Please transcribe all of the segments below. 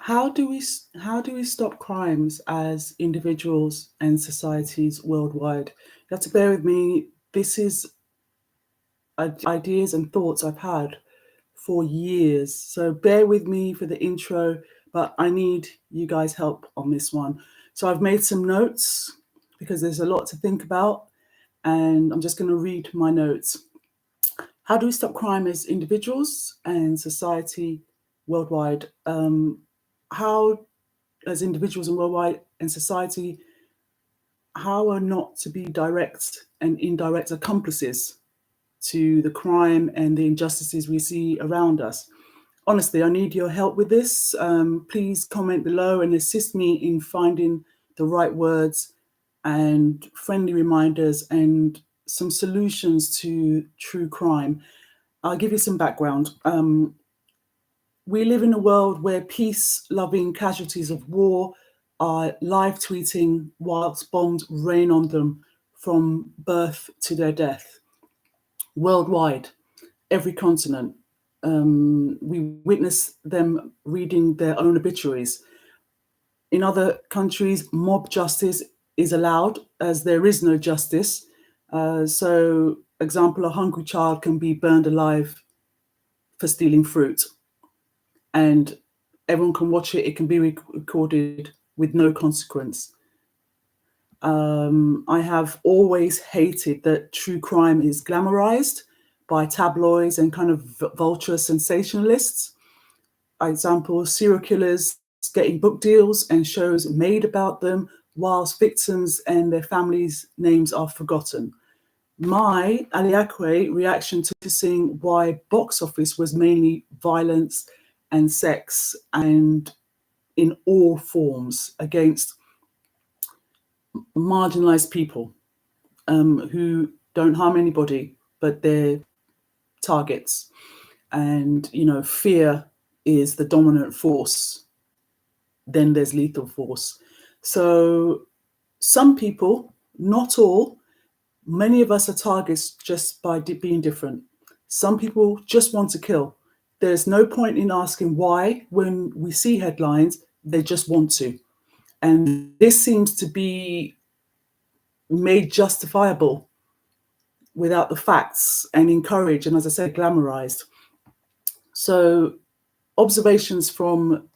how do we stop crimes as individuals and societies worldwide? You have to bear with me. This is ideas and thoughts I've had for years. So bear with me for the intro, but I need you guys' help on this one. So I've made some notes because there's a lot to think about, and I'm just going to read my notes. How do we stop crime as individuals and society worldwide? How, as individuals and worldwide and society, how are not to be direct and indirect accomplices to the crime and the injustices we see around us? Honestly, I need your help with this. Please comment below and assist me in finding the right words and friendly reminders and some solutions to true crime. I'll give you some background. We live in a world where peace-loving casualties of war are live tweeting whilst bombs rain on them from birth to their death. Worldwide, every continent, we witness them reading their own obituaries. In other countries, mob justice is allowed as there is no justice. So, example, a hungry child can be burned alive for stealing fruit, and everyone can watch it. It can be recorded with no consequence. I have always hated that true crime is glamorized by tabloids and kind of vulture sensationalists. Example, serial killers getting book deals and shows made about them whilst victims and their families' names are forgotten. My Aleakwe reaction to seeing why box office was mainly violence and sex, and in all forms against marginalized people who don't harm anybody, but they're targets. And, fear is the dominant force. Then there's lethal force. So some people, not all, many of us are targets just by being different. Some people just want to kill. There's no point in asking why when we see headlines, they just want to. And this seems to be made justifiable without the facts and encouraged, and as I said, glamorized. So observations from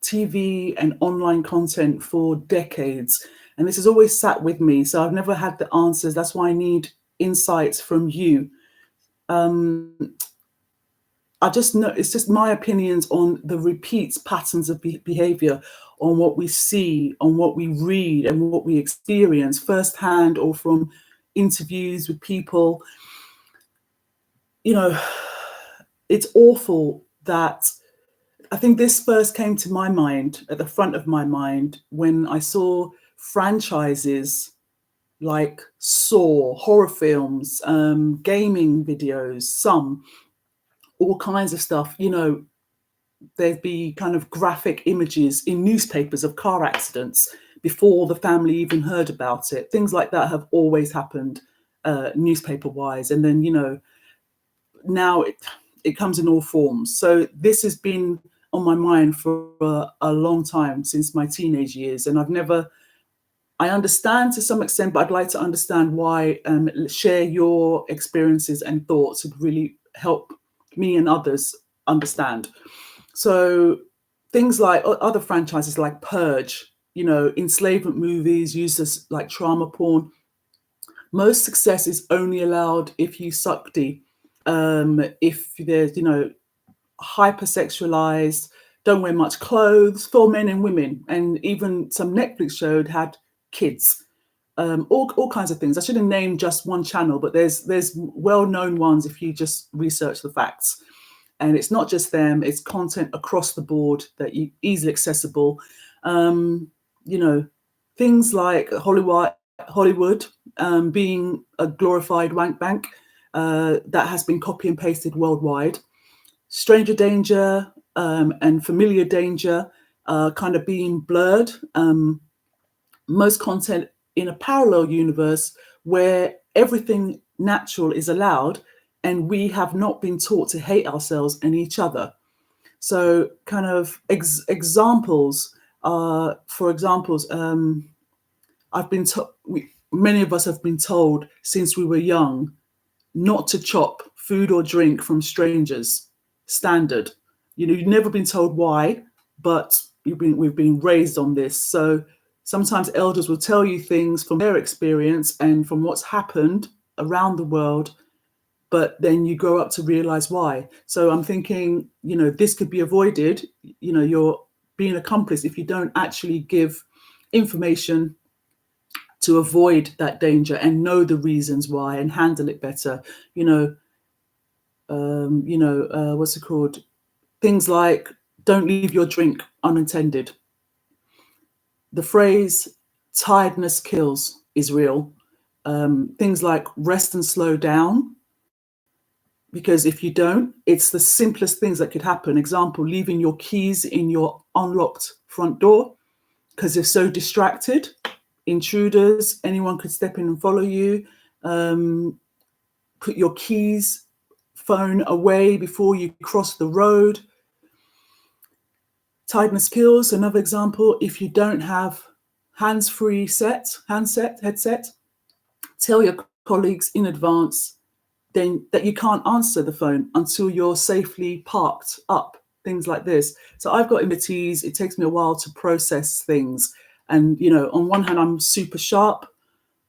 TV and online content for decades, and this has always sat with me. So I've never had the answers. That's why I need insights from you. I just know it's just my opinions on the repeats patterns of behavior, on what we see, on what we read, and what we experience firsthand or from interviews with people. It's awful that I think this first came to my mind, at the front of my mind, when I saw franchises like Saw, horror films, gaming videos, all kinds of stuff. There'd be kind of graphic images in newspapers of car accidents before the family even heard about it. Things like that have always happened newspaper-wise. And then, now it comes in all forms. So this has been on my mind for a long time, since my teenage years. And I understand to some extent, but I'd like to understand why. Share your experiences and thoughts would really help me and others understand. So things like other franchises like Purge, enslavement movies used as like trauma porn. Most success is only allowed if you suck D. If there's, hypersexualized, don't wear much clothes for men and women. And even some Netflix shows had kids. All kinds of things. I shouldn't name just one channel, but there's well-known ones if you just research the facts. And it's not just them, it's content across the board that you easily accessible. Things like Hollywood being a glorified wank bank that has been copy and pasted worldwide. Stranger danger and familiar danger kind of being blurred. Most content in a parallel universe where everything natural is allowed, and we have not been taught to hate ourselves and each other. So kind of examples, for examples, I've been told, many of us have been told since we were young not to chop food or drink from strangers. Standard. You've never been told why, but we've been raised on this. So sometimes elders will tell you things from their experience and from what's happened around the world, but then you grow up to realize why. So I'm thinking, this could be avoided. You're being an accomplice if you don't actually give information to avoid that danger and know the reasons why and handle it better. What's it called? Things like don't leave your drink unattended. The phrase tiredness kills is real. Things like rest and slow down, because if you don't, it's the simplest things that could happen. Example, leaving your keys in your unlocked front door because you're so distracted. Intruders, anyone could step in and follow you. Put your keys, phone away before you cross the road. Tiredness kills. Another example, if you don't have hands-free headset, tell your colleagues in advance then that you can't answer the phone until you're safely parked up, things like this. So I've got abilities. It takes me a while to process things. And, on one hand, I'm super sharp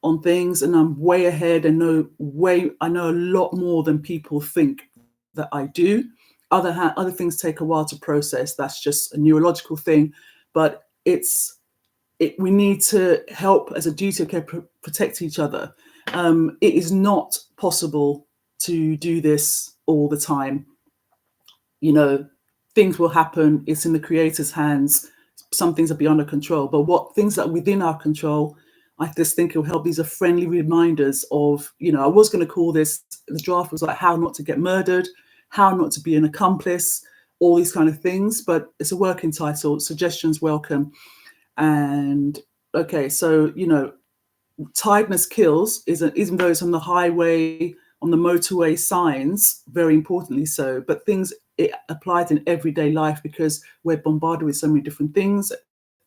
on things and I'm way ahead and I know a lot more than people think that I do. Other things take a while to process. That's just a neurological thing. But we need to help as a duty of care protect each other. It is not possible to do this all the time. Things will happen. It's in the creator's hands. Some things are beyond our control, but what things that are within our control, I just think it will help. These are friendly reminders of, I was going to call this, the draft was like how not to get murdered, how not to be an accomplice, all these kind of things, but it's a working title. Suggestions welcome. And okay, so, tiredness kills even though it's on the highway, on the motorway signs, very importantly so, but it applies in everyday life because we're bombarded with so many different things.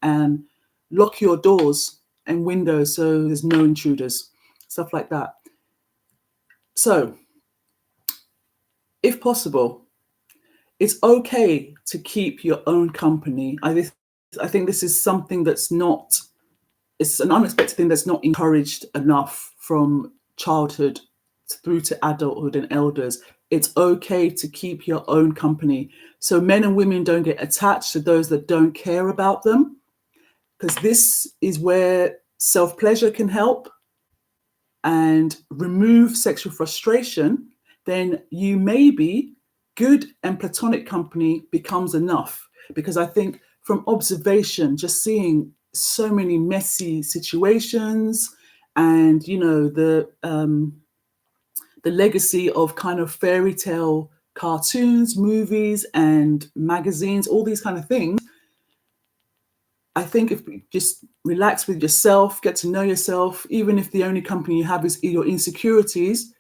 And lock your doors and windows so there's no intruders, stuff like that. So if possible, it's okay to keep your own company. I think this is something it's an unexpected thing that's not encouraged enough from childhood through to adulthood and elders. It's okay to keep your own company. So men and women don't get attached to those that don't care about them, because this is where self-pleasure can help and remove sexual frustration. Then you maybe good and platonic company becomes enough, because I think from observation, just seeing so many messy situations and, the legacy of kind of fairy tale cartoons, movies and magazines, all these kind of things. I think if you just relax with yourself, get to know yourself, even if the only company you have is your insecurities,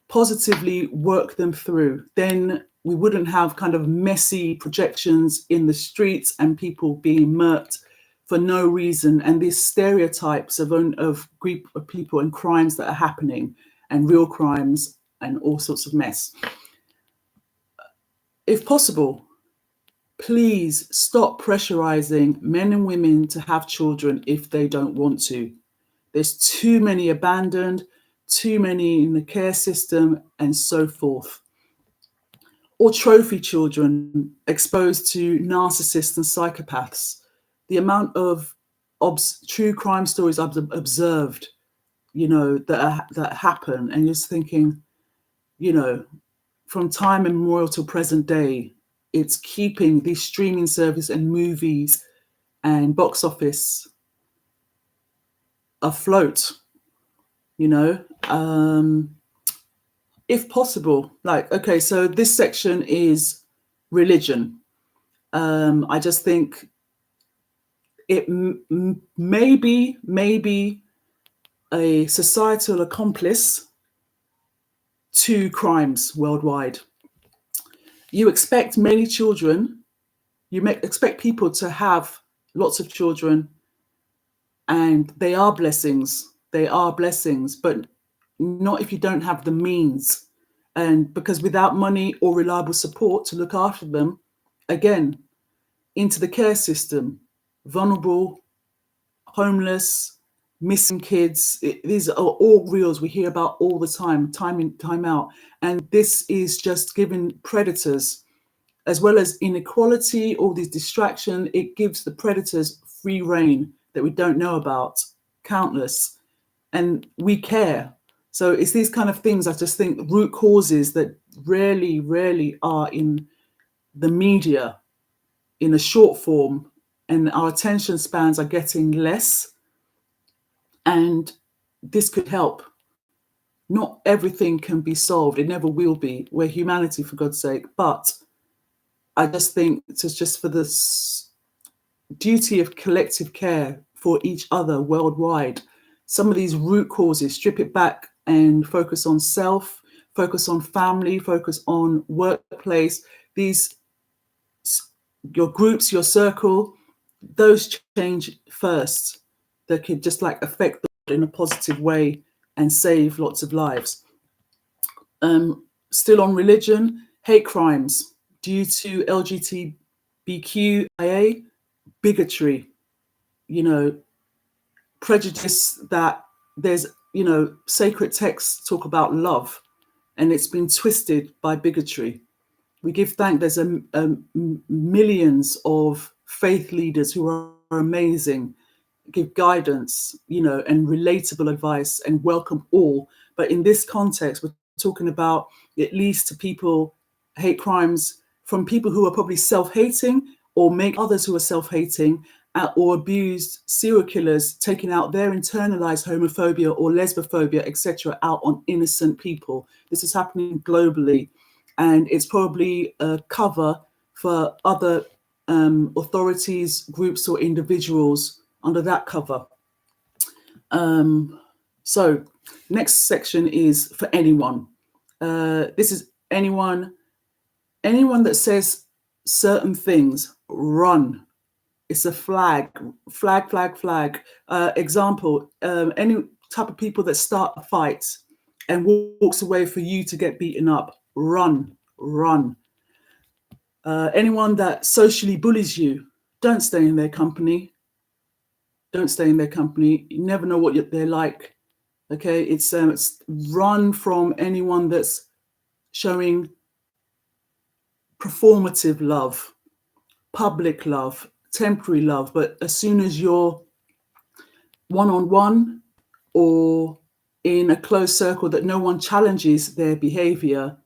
positively work them through, then we wouldn't have kind of messy projections in the streets and people being murked for no reason, and these stereotypes of group of people and crimes that are happening and real crimes and all sorts of mess. If possible, please stop pressurizing men and women to have children if they don't want to. There's too many abandoned, too many in the care system and so forth. Or trophy children exposed to narcissists and psychopaths. The amount of true crime stories I've observed, that happen, and just thinking, from time immemorial till present day, it's keeping these streaming service and movies and box office afloat, if possible. Like, okay, so this section is religion. I just think it may be a societal accomplice to crimes worldwide. You expect many children, expect people to have lots of children, and they are blessings. They are blessings, but not if you don't have the means. And because without money or reliable support to look after them, again, into the care system, vulnerable, homeless, missing kids. These are all reals we hear about all the time in, time out. And this is just giving predators, as well as inequality, all these distraction, it gives the predators free reign that we don't know about, countless. And we care. So it's these kind of things, I just think, root causes that rarely are in the media in a short form, and our attention spans are getting less. And this could help. Not everything can be solved. It never will be. We're humanity, for God's sake. But I just think it's just for the duty of collective care for each other worldwide. Some of these root causes, strip it back and focus on self, focus on family, focus on workplace, these, your groups, your circle, those change first. That could just like affect the world in a positive way and save lots of lives. Still on religion, hate crimes due to LGBTQIA, bigotry, prejudice, that there's, sacred texts talk about love, and it's been twisted by bigotry. We give thanks. There's millions of faith leaders who are amazing, give guidance, and relatable advice and welcome all. But in this context, we're talking about, it leads to people, hate crimes from people who are probably self-hating or make others who are self-hating, or abused serial killers taking out their internalized homophobia or lesbophobia, etc., out on innocent people. This is happening globally, and it's probably a cover for other authorities, groups, or individuals under that cover. So next section is for anyone. This is anyone that says certain things, run. It's a flag. Example, any type of people that start a fight and walks away for you to get beaten up, run. Anyone that socially bullies you, don't stay in their company. Don't stay in their company. You never know what they're like. Okay, it's run from anyone that's showing performative love, public love, temporary love. But as soon as you're one-on-one or in a closed circle that no one challenges their behavior,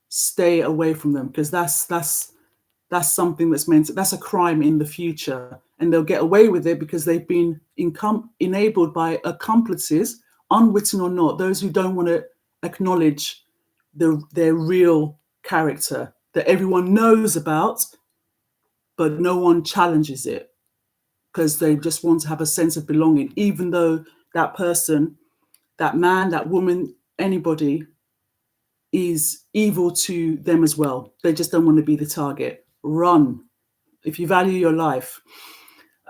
stay away from them, because that's something that's a crime in the future, and they'll get away with it because they've been enabled by accomplices, unwritten or not, those who don't want to acknowledge their real character that everyone knows about, but no one challenges it because they just want to have a sense of belonging, even though that person, that man, that woman, anybody is evil to them as well. They just don't want to be the target. Run if you value your life.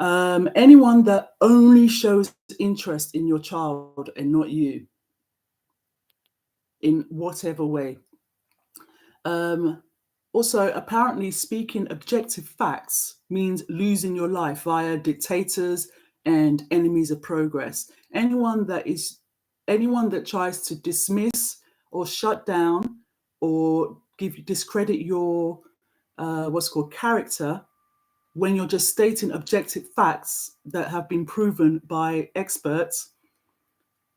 Anyone that only shows interest in your child and not you, in whatever way. Also, apparently speaking objective facts means losing your life via dictators and enemies of progress. Anyone that tries to dismiss or shut down or discredit your what's called character, when you're just stating objective facts that have been proven by experts,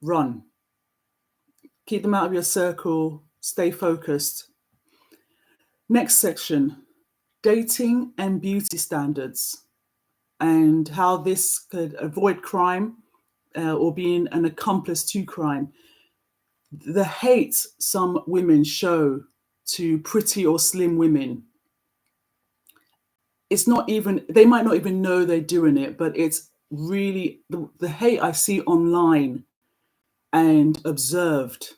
run. Keep them out of your circle, stay focused. Next section, dating and beauty standards, and how this could avoid crime or being an accomplice to crime. The hate some women show to pretty or slim women, it's not even, they might not even know they're doing it, but it's really the hate I see online and observed.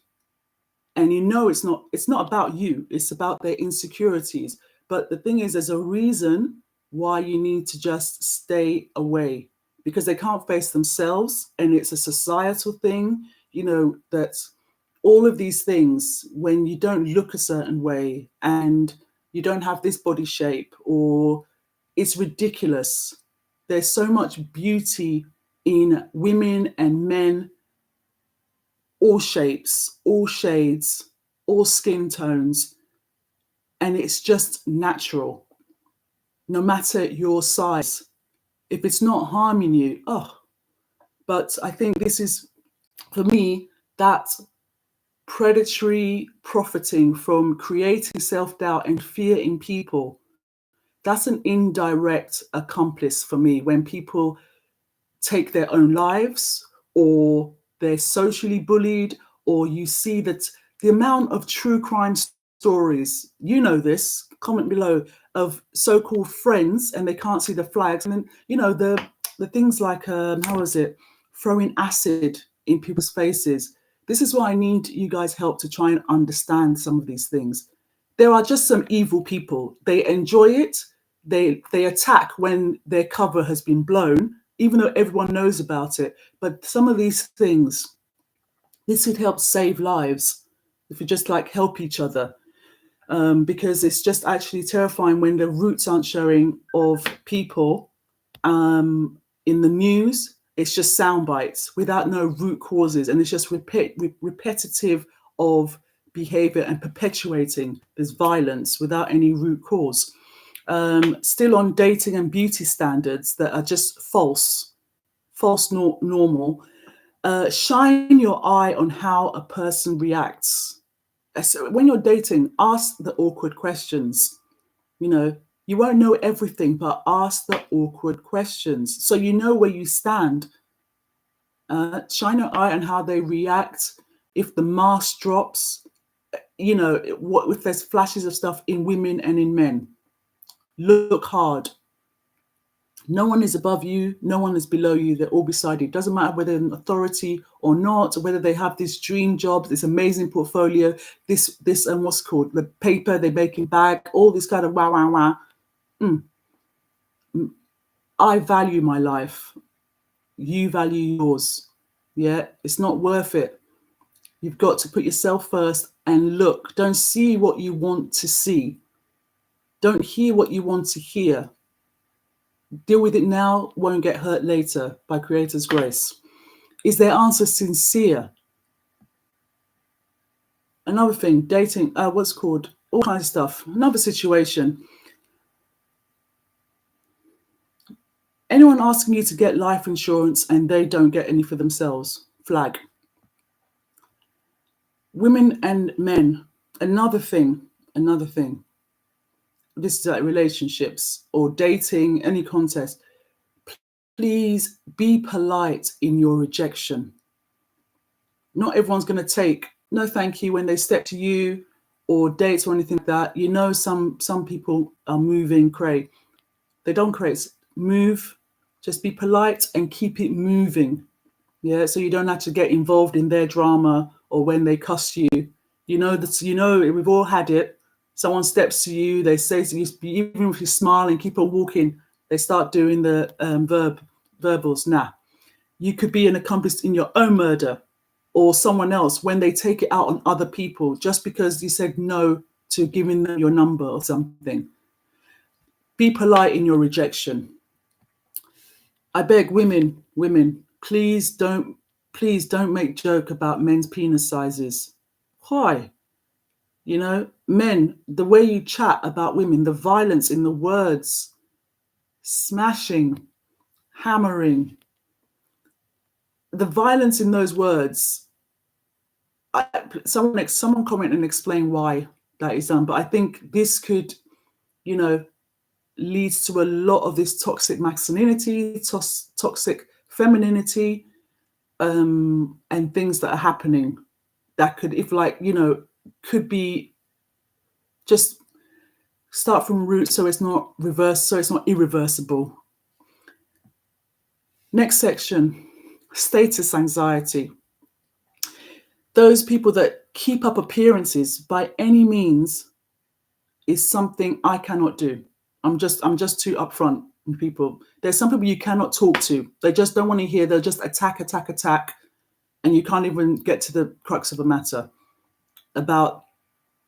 And it's not about you, it's about their insecurities. But the thing is, there's a reason why you need to just stay away, because they can't face themselves, and it's a societal thing, that all of these things, when you don't look a certain way and you don't have this body shape, or it's ridiculous. There's so much beauty in women and men, all shapes, all shades, all skin tones, and it's just natural, no matter your size. If it's not harming you, but I think this is, for me, that predatory profiting from creating self-doubt and fear in people, that's an indirect accomplice for me. When people take their own lives, or they're socially bullied, or you see that the amount of true crime stories, this, comment below, of so-called friends and they can't see the flags. And then, the things like, how is it, throwing acid in people's faces. This is why I need you guys' help to try and understand some of these things. There are just some evil people. They enjoy it. They attack when their cover has been blown, even though everyone knows about it. But some of these things, this could help save lives if we just help each other. Because it's just actually terrifying when the roots aren't showing of people in the news. It's just sound bites without no root causes, and it's just repetitive of behavior and perpetuating this violence without any root cause. Still on dating and beauty standards that are just false normal. Shine your eye on how a person reacts. So when you're dating, ask the awkward questions. You won't know everything, but ask the awkward questions so you know where you stand. Shine your eye on how they react. If the mask drops, what if there's flashes of stuff in women and in men. Look hard. No one is above you. No one is below you. They're all beside you. It doesn't matter whether they're an authority or not, or whether they have this dream job, this amazing portfolio, this and what's called the paper they're making back, all this kind of wow. I value my life. You value yours. Yeah, it's not worth it. You've got to put yourself first and look. Don't see what you want to see. Don't hear what you want to hear. Deal with it now, won't get hurt later, by Creator's grace. Is their answer sincere? Another thing, dating, what's called, all kinds of stuff. Another situation. Anyone asking you to get life insurance and they don't get any for themselves, flag. Women and men, another thing. This is like relationships or dating, any contest. Please be polite in your rejection. Not everyone's going to take no thank you when they step to you, or dates or anything like that. Some people are moving cray. They don't create. Move. Just be polite and keep it moving. Yeah, so you don't have to get involved in their drama or when they cuss you. We've all had it. Someone steps to you, they say to you, even if you smile and keep on walking, they start doing the verbals. Nah, you could be an accomplice in your own murder or someone else when they take it out on other people just because you said no to giving them your number or something. Be polite in your rejection. I beg women, please don't make joke about men's penis sizes. Why? Men, the way you chat about women, the violence in the words, smashing, hammering, the violence in those words. Someone comment and explain why that is done. But I think this could, leads to a lot of this toxic masculinity, toxic femininity, and things that are happening that could, could be just start from root, so it's not reversed, so it's not irreversible. Next section, status anxiety. Those people that keep up appearances by any means is something I cannot do. I'm just too upfront with people. There's some people you cannot talk to. They just don't want to hear. They'll just attack, and you can't even get to the crux of the matter about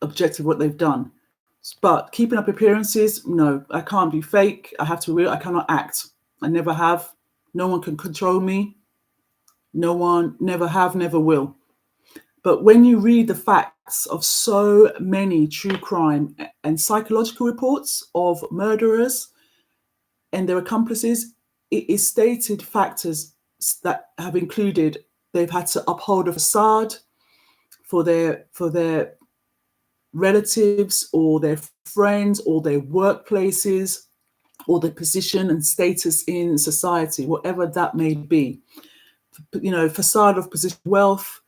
objective what they've done. But keeping up appearances, no, I can't be fake. I have to be real. I cannot act. I never have. No one can control me. No one, never have, never will. But when you read the facts of so many true crime and psychological reports of murderers and their accomplices, it is stated factors that have included they've had to uphold a facade for their relatives or their friends or their workplaces or their position and status in society, whatever that may be. You know, facade of position, wealth,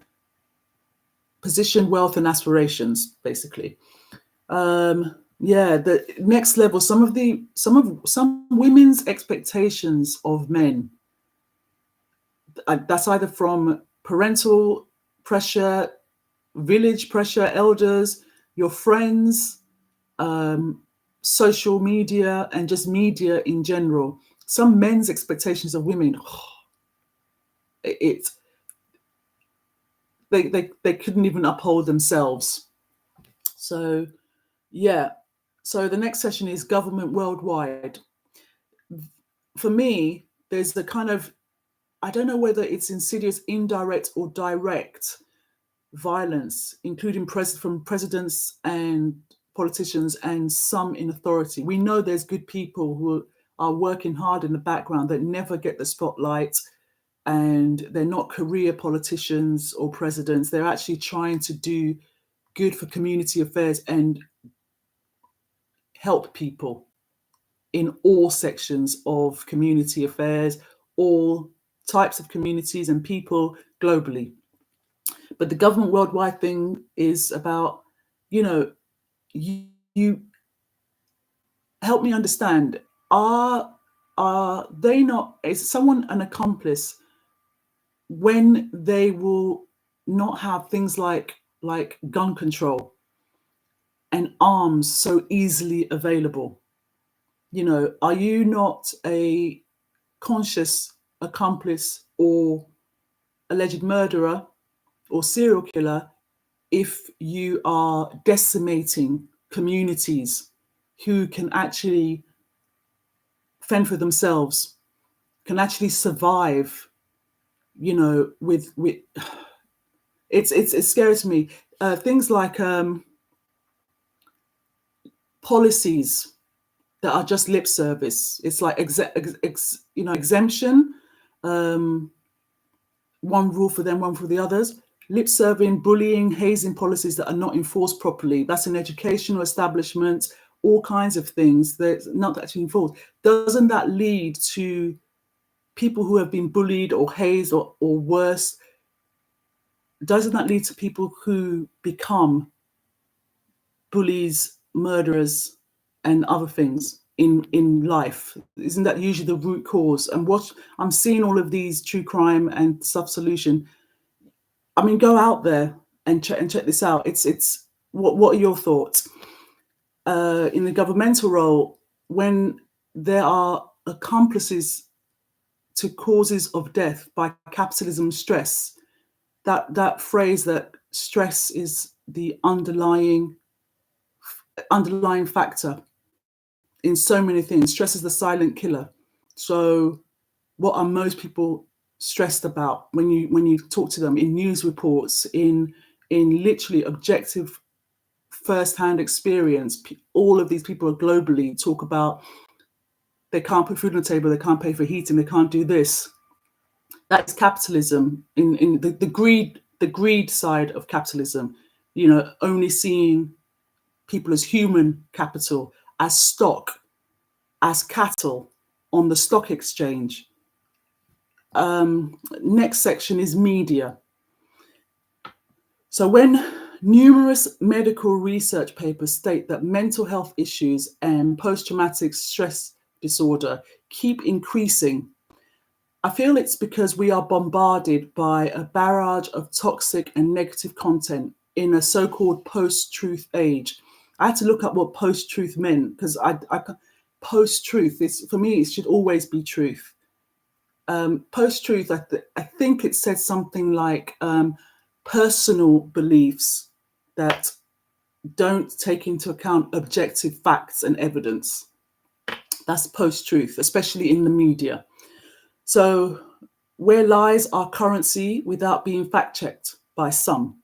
and aspirations, basically. Yeah, the next level, some women's expectations of men. That's either from parental pressure, village pressure, elders, your friends, social media, and just media in general. Some men's expectations of women, they couldn't even uphold themselves. So, yeah. So the next session is government worldwide. For me, there's the kind of, I don't know whether it's insidious, indirect, or direct violence, including from presidents and politicians and some in authority. We know there's good people who are working hard in the background that never get the spotlight, and they're not career politicians or presidents. They're actually trying to do good for community affairs and help people in all sections of community affairs, all types of communities and people globally. But the government worldwide thing is about, you help me understand, are they not, is someone an accomplice when they will not have things like gun control and arms so easily available? Are you not a conscious accomplice or alleged murderer or serial killer if you are decimating communities who can actually fend for themselves, can actually survive, with it's scary to me. Things like policies that are just lip service. It's like exemption, one rule for them, one for the others. Lip serving, bullying, hazing policies that are not enforced properly. That's an educational establishment, all kinds of things that's not actually enforced. Doesn't that lead to people who have been bullied or hazed or worse? Doesn't that lead to people who become bullies, murderers, and other things in life? Isn't that usually the root cause? And what I'm seeing, all of these true crime and stuff solution. I mean, go out there and check this out. It's what are your thoughts? In the governmental role, when there are accomplices to causes of death by capitalism stress, that phrase that stress is the underlying factor in so many things. Stress is the silent killer. So what are most people stressed about when you talk to them in news reports, in literally objective first-hand experience? All of these people globally talk about they can't put food on the table, they can't pay for heating, they can't do this. That's capitalism, in the greed side of capitalism, only seeing people as human capital, as stock, as cattle on the stock exchange. Next section is media. So when numerous medical research papers state that mental health issues and post-traumatic stress disorder keep increasing, I feel it's because we are bombarded by a barrage of toxic and negative content in a so-called post-truth age. I had to look up what post-truth meant, because I post-truth, for me, it should always be truth. Post-truth, I think it said something like personal beliefs that don't take into account objective facts and evidence. That's post-truth, especially in the media. So where lies are currency without being fact-checked by some.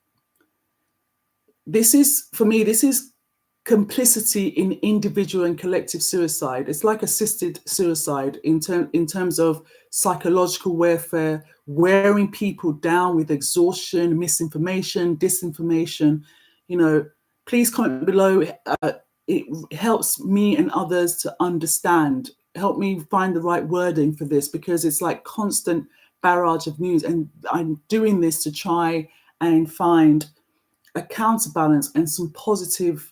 This is, for me, this is complicity in individual and collective suicide. It's like assisted suicide in terms of psychological warfare, wearing people down with exhaustion, misinformation, disinformation. You know, please comment below. It helps me and others to understand. Help me find the right wording for this, because it's like constant barrage of news, and I'm doing this to try and find a counterbalance and some positive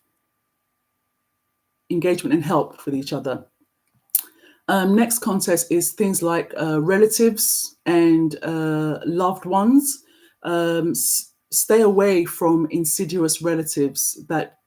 engagement and help with each other. Next context is things like relatives and loved ones. Stay away from insidious relatives that,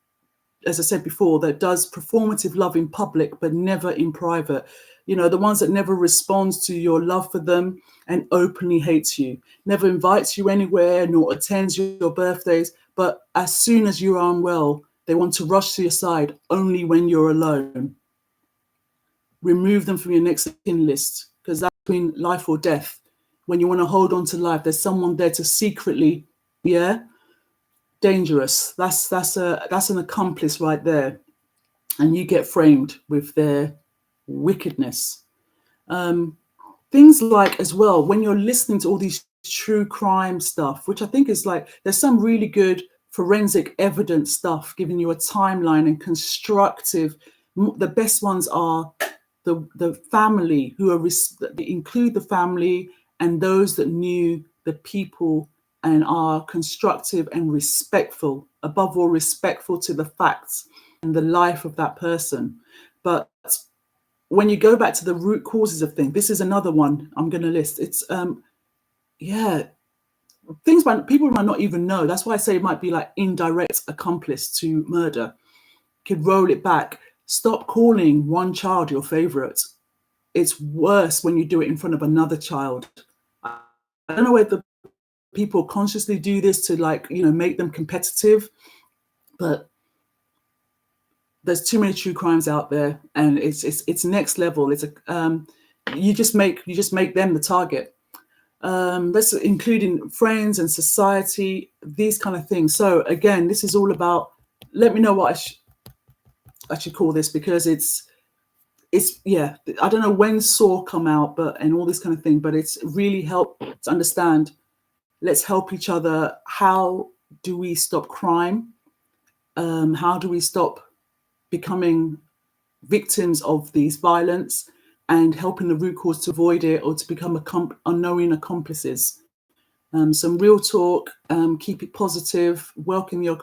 as I said before, that does performative love in public but never in private. You know, the ones that never responds to your love for them and openly hates you, never invites you anywhere, nor attends your birthdays, but as soon as you are unwell, they want to rush to your side only when you're alone. Remove them from your next in list, because that's between life or death. When you want to hold on to life, there's someone there to secretly, dangerous. That's an accomplice right there, and you get framed with their wickedness. Things like, as well, when you're listening to all these true crime stuff, which I think is like, there's some really good forensic evidence stuff giving you a timeline and constructive. The best ones are the family, who are they include the family and those that knew the people and are constructive and respectful, above all respectful to the facts and the life of that person. But when you go back to the root causes of things, this is another one I'm going to list. It's things people might not even know. That's why I say it might be like indirect accomplice to murder. Could roll it back. Stop calling one child your favorite. It's worse when you do it in front of another child. I don't know whether people consciously do this to, like, make them competitive, but there's too many true crimes out there, and it's next level. It's you just make them the target. That's including friends and society, these kind of things. So again, this is all about, let me know what I should call this, because it's I don't know when SAW come out, and all this kind of thing, but it's really helped to understand. Let's help each other. How do we stop crime? How do we stop becoming victims of these violence, and helping the root cause to avoid it or to become unknowing accomplices? Some real talk. Keep it positive. Welcome your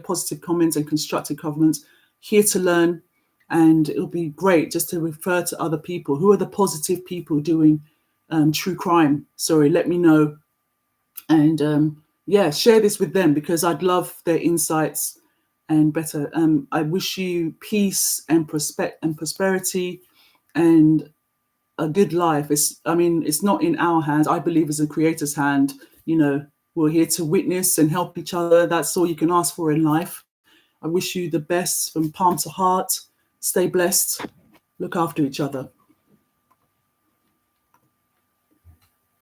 positive comments and constructive comments. Here to learn, and it'll be great just to refer to other people. Who are the positive people doing true crime? Sorry, let me know, and share this with them, because I'd love their insights and better. I wish you peace and prosperity and a good life. It's not in our hands. I believe it's a creator's hand. We're here to witness and help each other. That's all you can ask for in life. I wish you the best from palm to heart. Stay blessed. Look after each other.